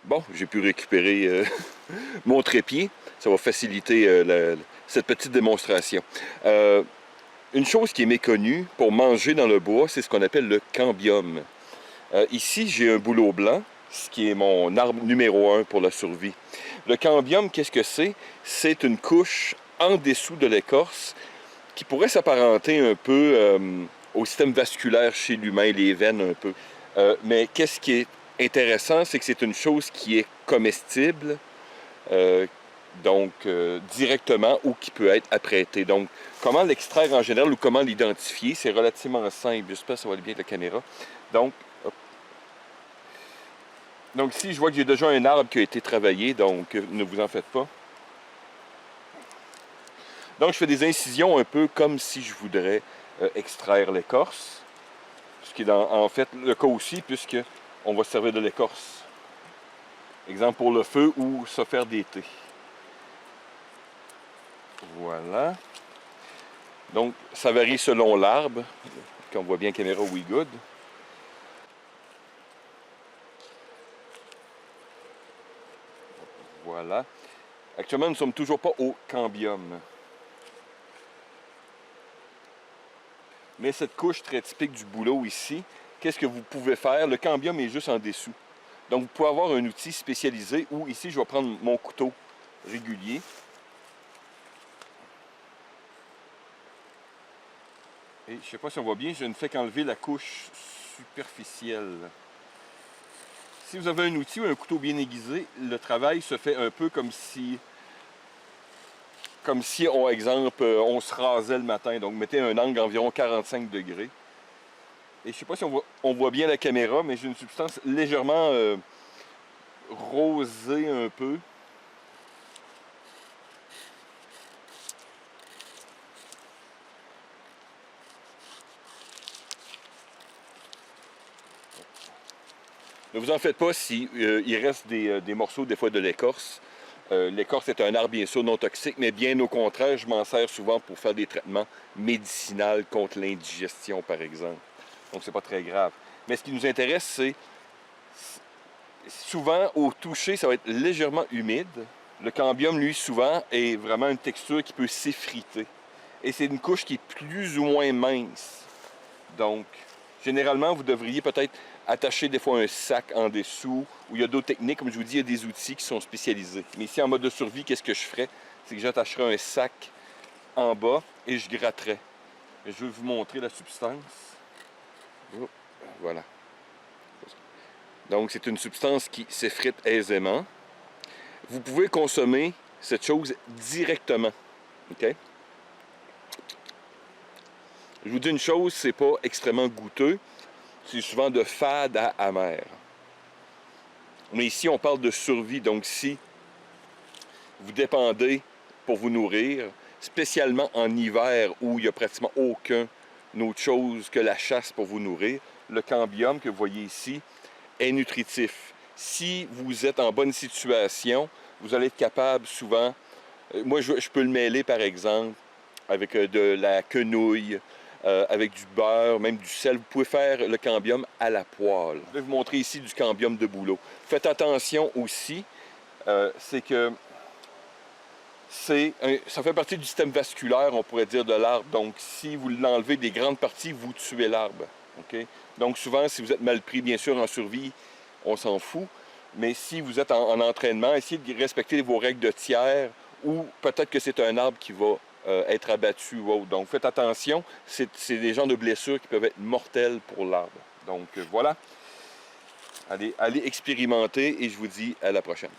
Bon, j'ai pu récupérer mon trépied. Ça va faciliter cette petite démonstration. Une chose qui est méconnue pour manger dans le bois, c'est ce qu'on appelle le cambium. Ici, j'ai un bouleau blanc, ce qui est mon arbre numéro 1 pour la survie. Le cambium, qu'est-ce que c'est? C'est une couche en dessous de l'écorce qui pourrait s'apparenter un peu au système vasculaire chez l'humain, les veines un peu. Mais qu'est-ce qui est intéressant, c'est que c'est une chose qui est comestible, directement, ou qui peut être apprêtée. Donc, comment l'extraire en général ou comment l'identifier, c'est relativement simple. J'espère que ça va aller bien avec la caméra. Donc ici, je vois que j'ai déjà un arbre qui a été travaillé, donc ne vous en faites pas. Donc, je fais des incisions un peu comme si je voudrais extraire l'écorce. Ce qui est en fait le cas aussi, puisqu'on va se servir de l'écorce. Exemple pour le feu ou se faire des thés. Voilà. Donc, ça varie selon l'arbre. Qu'on voit bien caméra, oui, good. Voilà. Actuellement, nous ne sommes toujours pas au cambium. Mais cette couche très typique du bouleau ici, qu'est-ce que vous pouvez faire? Le cambium est juste en dessous. Donc, vous pouvez avoir un outil spécialisé où, ici, je vais prendre mon couteau régulier. Et je ne sais pas si on voit bien, je ne fais qu'enlever la couche superficielle. Si vous avez un outil ou un couteau bien aiguisé, le travail se fait un peu comme si, on se rasait le matin. Donc, mettez un angle d'environ 45 degrés. Et je ne sais pas si on voit bien la caméra, mais j'ai une substance légèrement rosée un peu. Ne vous en faites pas si il reste des morceaux, des fois, de l'écorce. L'écorce est un arbre, bien sûr, non toxique, mais bien au contraire, je m'en sers souvent pour faire des traitements médicinaux contre l'indigestion, par exemple. Donc, c'est pas très grave. Mais ce qui nous intéresse, c'est souvent, au toucher, ça va être légèrement humide. Le cambium, lui, souvent, est vraiment une texture qui peut s'effriter. Et c'est une couche qui est plus ou moins mince. Donc, généralement, vous devriez peut-être attacher des fois un sac en dessous, ou il y a d'autres techniques, comme je vous dis, il y a des outils qui sont spécialisés. Mais ici, en mode de survie, qu'est-ce que je ferais? C'est que j'attacherais un sac en bas et je gratterais. Et je vais vous montrer la substance. Oh, voilà. Donc, c'est une substance qui s'effrite aisément. Vous pouvez consommer cette chose directement. OK? Je vous dis une chose, c'est pas extrêmement goûteux. C'est souvent de fade à amer. Mais ici, on parle de survie. Donc, si vous dépendez pour vous nourrir, spécialement en hiver où il n'y a pratiquement aucune autre chose que la chasse pour vous nourrir, le cambium que vous voyez ici est nutritif. Si vous êtes en bonne situation, vous allez être capable souvent, moi je peux le mêler par exemple avec de la quenouille, avec du beurre, même du sel. Vous pouvez faire le cambium à la poêle. Je vais vous montrer ici du cambium de bouleau. Faites attention aussi, c'est que ça fait partie du système vasculaire, on pourrait dire, de l'arbre. Donc, si vous l'enlevez des grandes parties, vous tuez l'arbre. Okay? Donc, souvent, si vous êtes mal pris, bien sûr, en survie, on s'en fout. Mais si vous êtes en entraînement, essayez de respecter vos règles de tiers ou peut-être que c'est un arbre qui va être abattu ou autre. Donc, faites attention. C'est des genres de blessures qui peuvent être mortelles pour l'arbre. Donc, voilà. Allez expérimenter et je vous dis à la prochaine.